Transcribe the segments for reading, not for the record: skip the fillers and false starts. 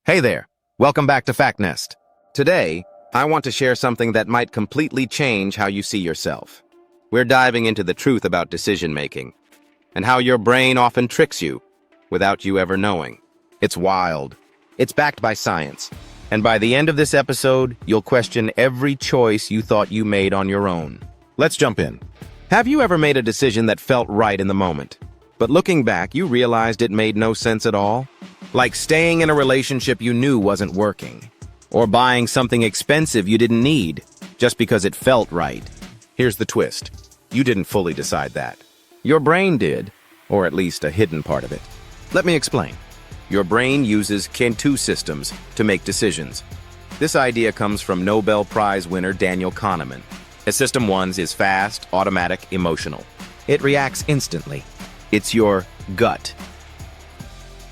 Hey there, welcome back to FactNest. Today, I want to share something that might completely change how you see yourself. We're diving into the truth about decision-making and how your brain often tricks you without you ever knowing. It's wild. It's backed by science. And by the end of this episode, you'll question every choice you thought you made on your own. Let's jump in. Have you ever made a decision that felt right in the moment, but looking back, you realized it made no sense at all? Like staying in a relationship you knew wasn't working, or buying something expensive you didn't need just because it felt right. Here's the twist. You didn't fully decide that. Your brain did, or at least a hidden part of it. Let me explain. Your brain uses Cantu systems to make decisions. This idea comes from Nobel Prize winner Daniel Kahneman. System 1 is fast, automatic, emotional. It reacts instantly. It's your gut.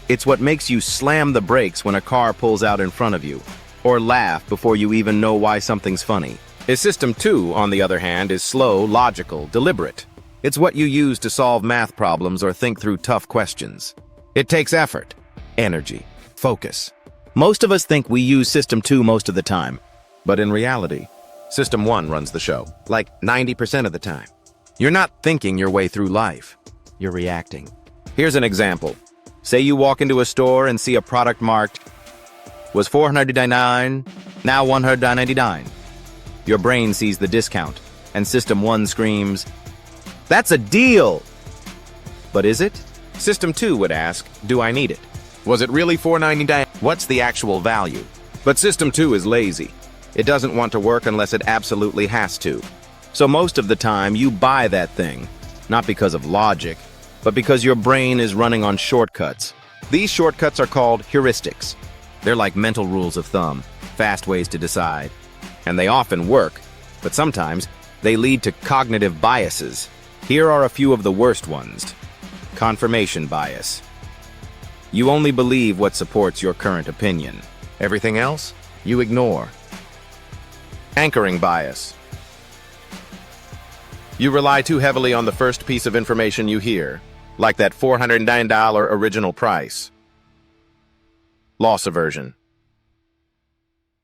It's what makes you slam the brakes when a car pulls out in front of you, or laugh before you even know why something's funny. System 2, on the other hand, is slow, logical, deliberate. It's what you use to solve math problems or think through tough questions. It takes effort, energy, focus. Most of us think we use System 2 most of the time, but in reality, System 1 runs the show, like 90% of the time. You're not thinking your way through life. You're reacting. Here's an example. Say you walk into a store and see a product marked was $499, now $199. Your brain sees the discount, and System 1 screams, "That's a deal!" But is it? System 2 would ask, "Do I need it? Was it really $499? What's the actual value?" But System 2 is lazy. It doesn't want to work unless it absolutely has to. So most of the time, you buy that thing, not because of logic, but because your brain is running on shortcuts. These shortcuts are called heuristics. They're like mental rules of thumb, fast ways to decide. And they often work, but sometimes they lead to cognitive biases. Here are a few of the worst ones. Confirmation bias. You only believe what supports your current opinion. Everything else, you ignore. Anchoring bias. You rely too heavily on the first piece of information you hear, like that $409 original price. Loss aversion.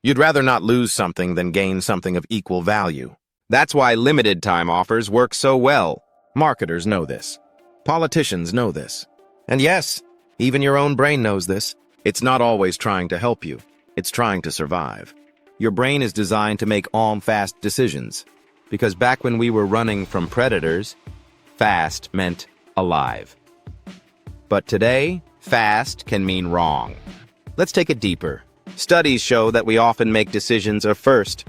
You'd rather not lose something than gain something of equal value. That's why limited time offers work so well. Marketers know this. Politicians know this. And yes, even your own brain knows this. It's not always trying to help you. It's trying to survive. Your brain is designed to make fast decisions. Because back when we were running from predators, fast meant alive. But today, fast can mean wrong. Let's take it deeper. Studies show that we often make decisions at first,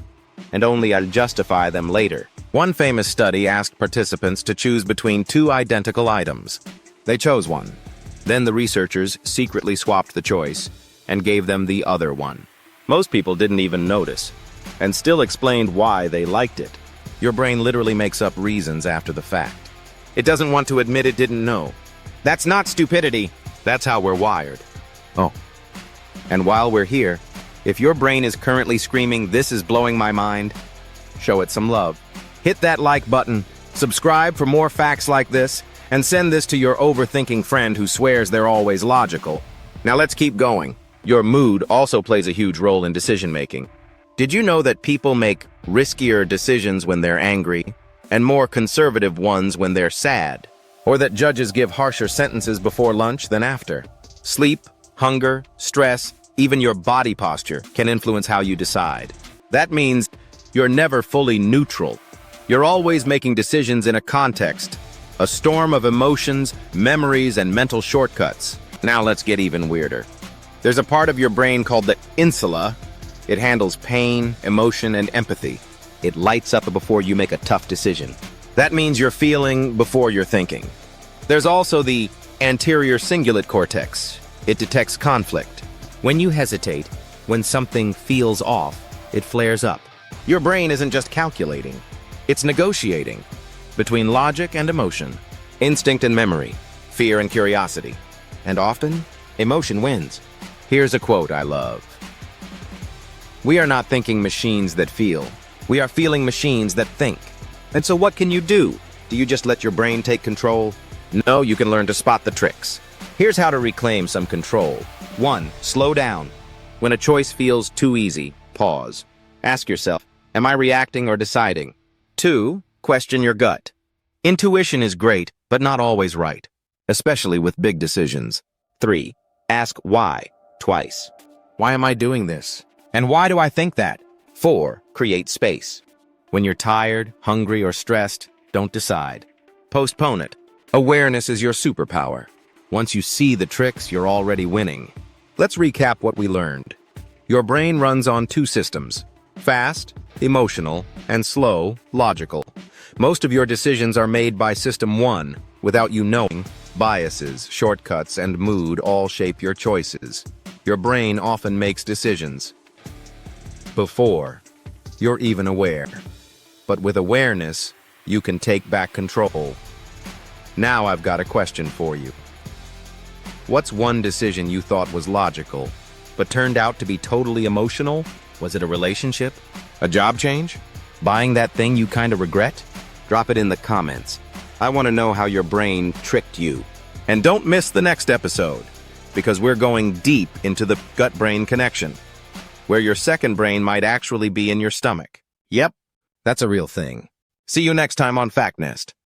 and only justify them later. One famous study asked participants to choose between two identical items. They chose one. Then the researchers secretly swapped the choice and gave them the other one. Most people didn't even notice, and still explained why they liked it. Your brain literally makes up reasons after the fact. It doesn't want to admit it didn't know. That's not stupidity. That's how we're wired. Oh. And while we're here, if your brain is currently screaming, "This is blowing my mind," show it some love. Hit that like button, subscribe for more facts like this, and send this to your overthinking friend who swears they're always logical. Now let's keep going. Your mood also plays a huge role in decision-making. Did you know that people make riskier decisions when they're angry, and more conservative ones when they're sad? Or that judges give harsher sentences before lunch than after? Sleep, hunger, stress, even your body posture can influence how you decide. That means you're never fully neutral. You're always making decisions in a context, a storm of emotions, memories, and mental shortcuts. Now let's get even weirder. There's a part of your brain called the insula. It handles pain, emotion, and empathy. It lights up before you make a tough decision. That means you're feeling before you're thinking. There's also the anterior cingulate cortex. It detects conflict. When you hesitate, when something feels off, it flares up. Your brain isn't just calculating. It's negotiating between logic and emotion, instinct and memory, fear and curiosity. And often, emotion wins. Here's a quote I love. "We are not thinking machines that feel. We are feeling machines that think." And so what can you do? Do you just let your brain take control? No, you can learn to spot the tricks. Here's how to reclaim some control. 1. Slow down. When a choice feels too easy, pause. Ask yourself, am I reacting or deciding? 2. Question your gut. Intuition is great, but not always right, especially with big decisions. 3. Ask why, twice. Why am I doing this? And why do I think that? 4. Create space. When you're tired, hungry, or stressed, don't decide. Postpone it. Awareness is your superpower. Once you see the tricks, you're already winning. Let's recap what we learned. Your brain runs on 2 systems: fast, emotional, and slow, logical. Most of your decisions are made by System 1, without you knowing. Biases, shortcuts, and mood all shape your choices. Your brain often makes decisions before you're even aware. But with awareness, you can take back control. Now I've got a question for you. What's one decision you thought was logical, but turned out to be totally emotional? Was it a relationship? A job change? Buying that thing you kind of regret? Drop it in the comments. I want to know how your brain tricked you. And don't miss the next episode, because we're going deep into the gut-brain connection, where your second brain might actually be in your stomach. Yep, that's a real thing. See you next time on FactNest.